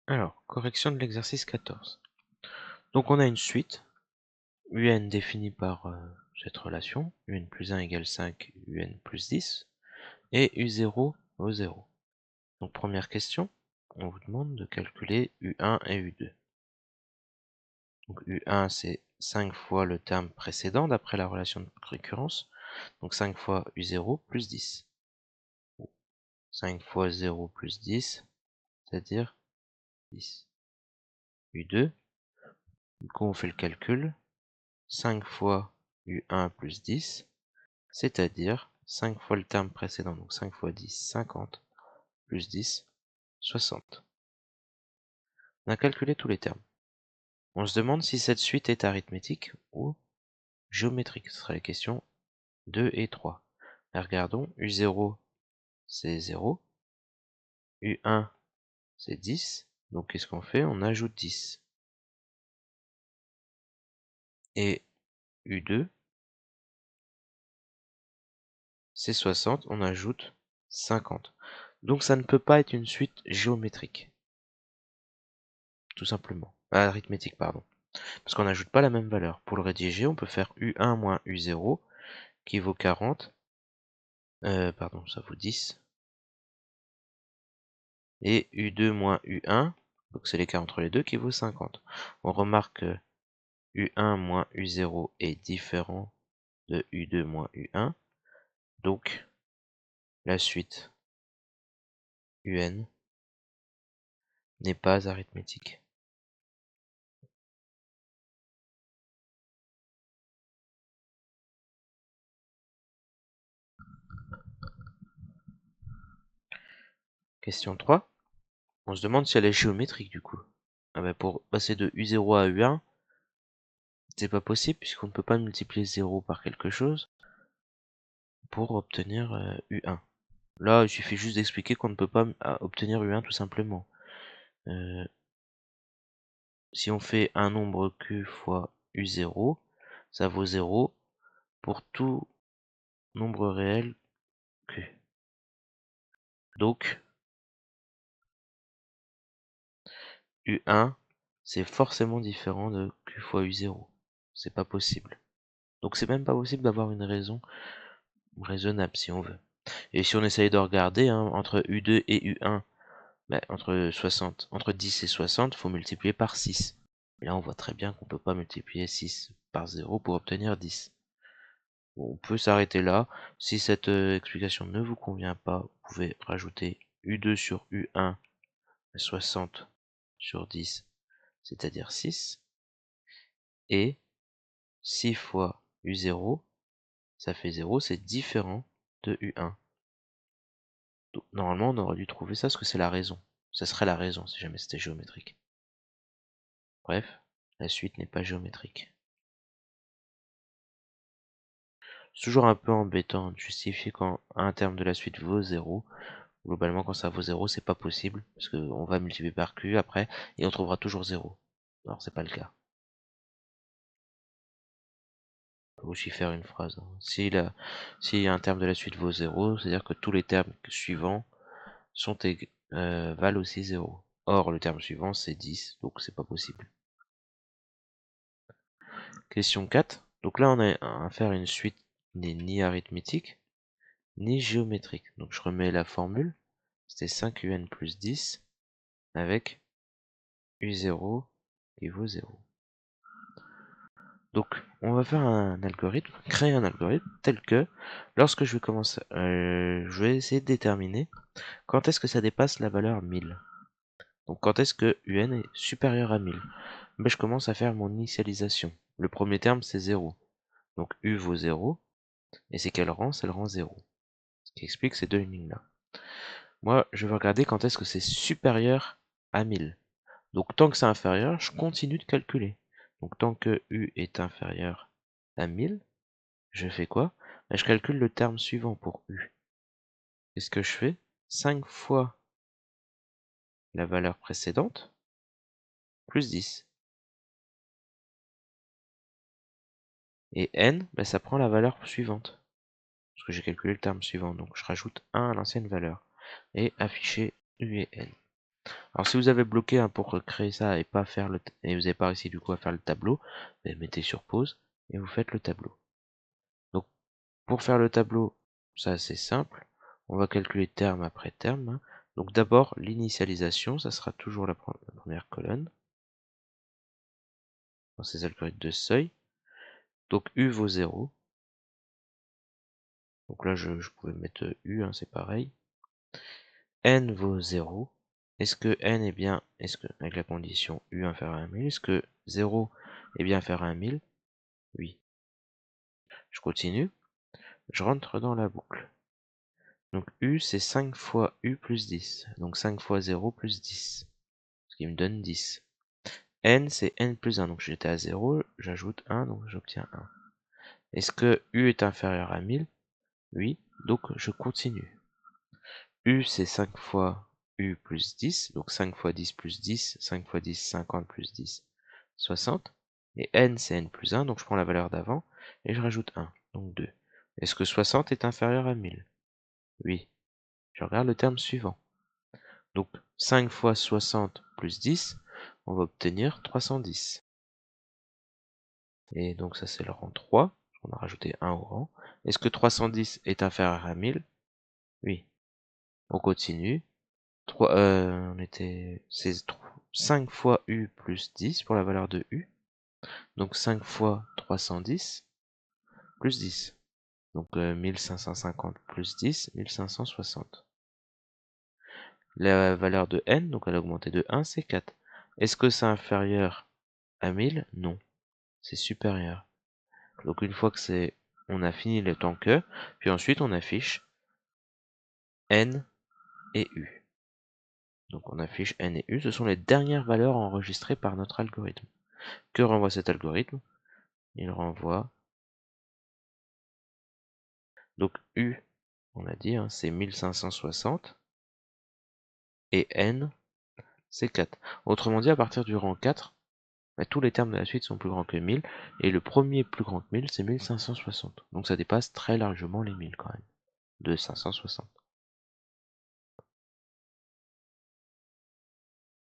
Alors, correction de l'exercice 14. Donc on a une suite, un définie par cette relation, un plus 1 égale 5, un plus 10, et u0 vaut 0. Donc première question, on vous demande de calculer u1 et u2. Donc u1 c'est 5 fois le terme précédent d'après la relation de récurrence, donc 5 fois u0 plus 10. 5 fois 0 plus 10, c'est-à-dire 10. u2, du coup on fait le calcul, 5 fois u1 plus 10, c'est-à-dire 5 fois le terme précédent, donc 5 fois 10, 50, plus 10, 60. On a calculé tous les termes. On se demande si cette suite est arithmétique ou géométrique. Ce sera les questions 2 et 3. Et regardons, u0 c'est 0, u1 c'est 10, donc qu'est-ce qu'on fait? On ajoute 10. Et u2 c'est 60, on ajoute 50. Donc ça ne peut pas être une suite géométrique, tout simplement. Arithmétique, pardon. Parce qu'on n'ajoute pas la même valeur. Pour le rédiger, on peut faire u1 moins u0 qui vaut 40. Pardon, ça vaut 10. Et u2 moins u1, donc c'est l'écart entre les deux, qui vaut 50. On remarque que u1 moins u0 est différent de u2 moins u1. Donc la suite un n'est pas arithmétique. Question 3. On se demande si elle est géométrique du coup. Ah bah pour passer de u0 à u1, c'est pas possible puisqu'on ne peut pas multiplier 0 par quelque chose pour obtenir u1. Là, il suffit juste d'expliquer qu'on ne peut pas obtenir u1 tout simplement. Si on fait un nombre q fois u0, ça vaut 0 pour tout nombre réel q. Donc, u1, c'est forcément différent de q fois u0. C'est pas possible. Donc c'est même pas possible d'avoir une raison raisonnable si on veut. Et si on essaye de regarder, hein, entre u2 et u1, bah, entre 10 et 60, il faut multiplier par 6. Et là, on voit très bien qu'on ne peut pas multiplier 6 par 0 pour obtenir 10. Bon, on peut s'arrêter là. Si cette explication ne vous convient pas, vous pouvez rajouter u2 sur u1, 60 sur 10, c'est-à-dire 6. Et 6 fois u0, ça fait 0, c'est différent de u1. Donc, normalement, on aurait dû trouver ça parce que c'est la raison. Ça serait la raison si jamais c'était géométrique. Bref, la suite n'est pas géométrique. C'est toujours un peu embêtant de justifier quand un terme de la suite vaut 0. Globalement, quand ça vaut 0, c'est pas possible, parce qu'on va multiplier par q après, et on trouvera toujours 0. Alors c'est pas le cas. On peut aussi faire une phrase. Si un terme de la suite vaut 0, c'est-à-dire que tous les termes suivants valent aussi 0. Or, le terme suivant, c'est 10, donc c'est pas possible. Question 4. Donc là, on a à faire une suite n'est ni arithmétique, ni géométrique. Donc je remets la formule. C'était 5un plus 10 avec u0 qui vaut 0. Donc on va faire un algorithme, créer un algorithme tel que lorsque je vais commencer, je vais essayer de déterminer quand est-ce que ça dépasse la valeur 1000. Donc quand est-ce que un est supérieur à 1000. Ben, je commence à faire mon initialisation. Le premier terme c'est 0. Donc u vaut 0. Et c'est quel rang? C'est le rang 0. Ce qui explique ces deux lignes-là. Moi, je vais regarder quand est-ce que c'est supérieur à 1000. Donc tant que c'est inférieur, je continue de calculer. Donc tant que u est inférieur à 1000, je fais quoi? Ben, je calcule le terme suivant pour u. Qu'est-ce que je fais? 5 fois la valeur précédente, plus 10. Et n, ben, ça prend la valeur suivante. Parce que j'ai calculé le terme suivant. Donc je rajoute 1 à l'ancienne valeur. Et afficher u et n. Alors si vous avez bloqué pour créer ça et pas faire et vous n'avez pas réussi du coup à faire le tableau, ben, mettez sur pause et vous faites le tableau. Donc pour faire le tableau, c'est assez simple. On va calculer terme après terme, hein. Donc d'abord l'initialisation, ça sera toujours la première colonne dans ces algorithmes de seuil. Donc U vaut 0. Donc là je pouvais mettre U, hein, c'est pareil. N vaut 0. Est-ce que N est bien, avec la condition U inférieur à 1000, est-ce que 0 est bien inférieur à 1000? Oui. Je continue, je rentre dans la boucle. Donc U c'est 5 fois U plus 10. Donc 5 fois 0 plus 10. Ce qui me donne 10. N c'est N plus 1. Donc j'étais à 0, j'ajoute 1, donc j'obtiens 1. Est-ce que U est inférieur à 1000? Oui. Donc je continue. U c'est 5 fois U plus 10. Donc 5 fois 10 plus 10. 5 fois 10, 50 plus 10, 60. Et N c'est N plus 1. Donc je prends la valeur d'avant et je rajoute 1. Donc 2. Est-ce que 60 est inférieur à 1000? Oui. Je regarde le terme suivant. Donc 5 fois 60 plus 10, on va obtenir 310. Et donc ça c'est le rang 3, on a rajouté 1 au rang. Est-ce que 310 est inférieur à 1000? Oui. On continue. C'est 5 fois U plus 10 pour la valeur de U. Donc 5 fois 310 plus 10. Donc 1550 plus 10, 1560. La valeur de N, donc elle a augmenté de 1, c'est 4. Est-ce que c'est inférieur à 1000? Non, c'est supérieur. Donc une fois que on a fini le temps que, puis ensuite on affiche N et U. Donc on affiche N et U, ce sont les dernières valeurs enregistrées par notre algorithme. Que renvoie cet algorithme? Il renvoie, donc U, on a dit, hein, c'est 1560, et N, c'est 4. Autrement dit, à partir du rang 4, bah, tous les termes de la suite sont plus grands que 1000, et le premier plus grand que 1000, c'est 1560. Donc ça dépasse très largement les 1000 quand même, de 560.